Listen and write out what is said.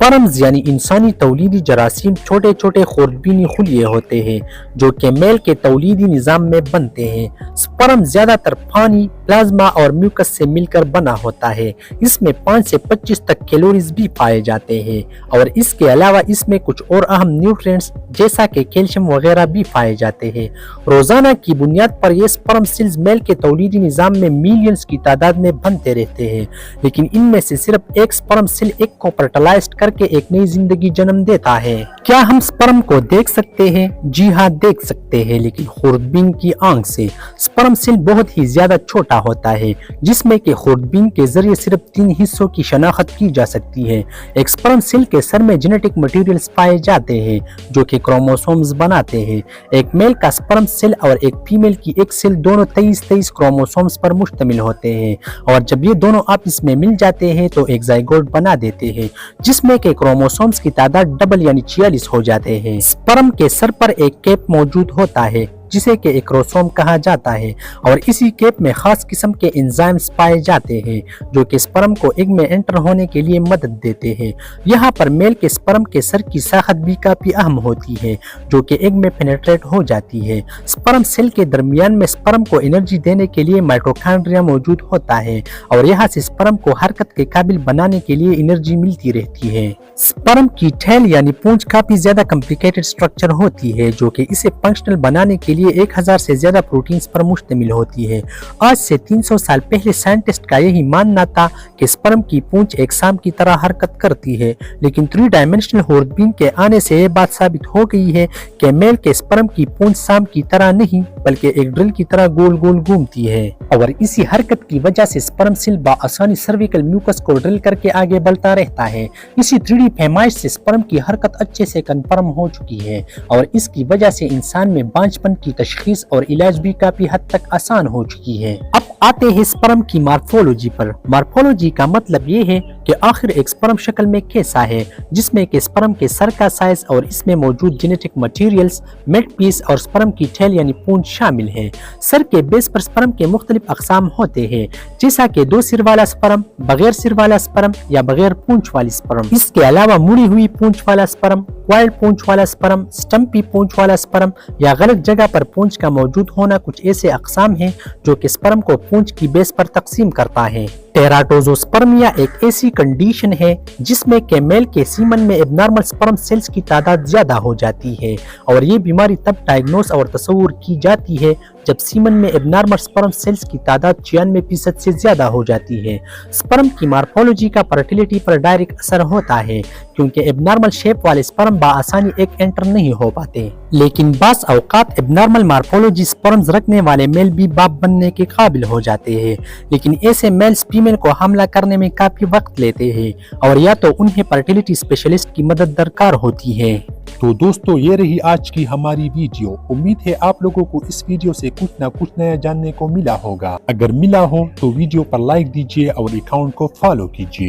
Sperms यानी इंसानी तौलीदी जरासीम छोटे छोटे खुर्दबीनी खुलिये होते हैं जो कि मेल के तौलीदी निज़ाम में बनते हैं। स्पर्म ज्यादातर पानी, प्लाज्मा और म्यूकस से मिलकर बना होता है। इसमें 5 से 25 तक कैलोरीज भी पाए जाते हैं और इसके अलावा इसमें कुछ और अहम न्यूट्रिएंट्स जैसा कि कैल्शियम वगैरह भी पाए जाते हैं। रोजाना की बुनियाद पर ये स्पर्म सेल्स मेल के तौलीदी निज़ाम में मिलियंस की तादाद में बनते रहते हैं, लेकिन इनमें से सिर्फ एक स्पर्म सेल एक को फर्टिलाइज करके एक नई जिंदगी जन्म देता है। क्या हम स्पर्म को देख सकते हैं? जी हाँ, देख सकते हैं, लेकिन खुर्दबीन की आंख से। स्पर्म सेल बहुत ही ज्यादा छोटा होता है जिसमें कि खुर्दबीन के जरिए सिर्फ 3 हिस्सों की शनाख्त की जा सकती है। एक स्पर्म सेल के सर में जेनेटिक मटेरियल्स पाए जाते हैं जो कि क्रोमोसोम्स बनाते हैं। एक मेल का स्पर्म सेल और एक फीमेल की एक सेल दोनों 23 क्रोमोसोम्स पर मुश्तमिल होते हैं और जब ये दोनों आपस में मिल जाते हैं तो एक जाइगोट बना देते हैं जिसमें के क्रोमोसोम्स की तादाद डबल यानी 46 हो जाते हैं। स्पर्म के सर पर एक कैप मौजूद होता है जिसे कि एक्रोसोम कहा जाता है और इसी कैप में खास किस्म के एंजाइम्स पाए जाते हैं जो कि स्पर्म को एग में एंटर होने के लिए मदद देते हैं। यहाँ पर मेल के स्पर्म के सर की साखत भी काफी अहम होती है जो कि एग में पेनेट्रेट हो जाती है। स्पर्म सेल के दरमियान में स्पर्म को एनर्जी देने के लिए माइटोकॉन्ड्रिया मौजूद होता है और यहाँ से स्पर्म को हरकत के काबिल बनाने के लिए एनर्जी मिलती रहती है। स्पर्म की टेल यानी पूंछ काफी ज्यादा कॉम्प्लिकेटेड स्ट्रक्चर होती है जो कि इसे फंक्शनल बनाने के लिए 1000 से ज्यादा प्रोटीन्स पर मुश्तमिल होती है। आज से 300 साल पहले साइंटिस्ट का यही मानना था कि स्पर्म की पूंछ एक सांप की तरह हरकत करती है, लेकिन 3 डायमेंशनल खुर्दबीन के आने से ये बात साबित हो गई है कि मेल के स्पर्म की पूंछ सांप की तरह नहीं बल्कि एक ड्रिल की तरह गोल गोल घूमती है और इसी हरकत की वजह से स्पर्म सेल बआसानी सर्विकल म्यूकस को ड्रिल करके आगे बढ़ता रहता है। इसी 3D पैमाइश से स्पर्म की हरकत अच्छे से कंफर्म हो चुकी है और इसकी वजह से इंसान में बांझपन की तशखीस और इलाज भी काफी हद तक आसान हो चुकी है। अब आते हैं स्पर्म की मार्फोलॉजी पर। मार्फोलॉजी का मतलब ये है कि आखिर एक स्पर्म शक्ल में कैसा है, जिसमें कि स्पर्म के सर का साइज और इसमें मौजूद जेनेटिक मटेरियल्स, मेड पीस और स्पर्म की टेल यानी पूंछ शामिल है। सर के बेस पर स्पर्म के मुख्तलिफ अकसाम होते हैं जैसा कि 2 सिर वाला स्पर्म, बगैर सिर वाला स्पर्म या बगैर पूंछ वाली स्पर्म। इसके अलावा मुड़ी हुई पूंछ वाला स्पर्म, क्वाइल्ड पूंछ वाला स्पर्म, स्टम्पी पूंछ वाला स्पर्म या गलत जगह पर पूंछ का मौजूद होना कुछ ऐसे अकसाम हैं जो कि स्पर्म को पूंछ की बेस पर तकसीम करता है। टेराटोजोस्पर्मिया एक ऐसी कंडीशन है जिसमें के मेल के सीमन में एबनॉर्मल स्पर्म सेल्स की तादाद ज्यादा हो जाती है और ये बीमारी तब डायग्नोस और तस्वुर की जाती है जब सीमन में एबनॉर्मल स्पर्म सेल्स की तादाद 96% से ज्यादा हो जाती है। स्पर्म की मार्फोलॉजी का फर्टिलिटी पर डायरेक्ट असर होता है क्योंकि एबनॉर्मल शेप वाले स्पर्म बआसानी एक एंटर नहीं हो पाते, लेकिन बास औकात एबनॉर्मल मार्फोलॉजी स्पर्म्स रखने वाले मेल भी बाप बनने के काबिल हो जाते हैं, लेकिन ऐसे मेल्स फीमेल को हमला करने में काफी वक्त लेते हैं और या तो उन्हें फर्टिलिटी स्पेशलिस्ट की मदद दरकार होती है। तो दोस्तों, ये रही आज की हमारी वीडियो। उम्मीद है आप लोगों को इस वीडियो से कुछ ना कुछ नया जानने को मिला होगा। अगर मिला हो तो वीडियो पर लाइक दीजिए और अकाउंट को फॉलो कीजिए।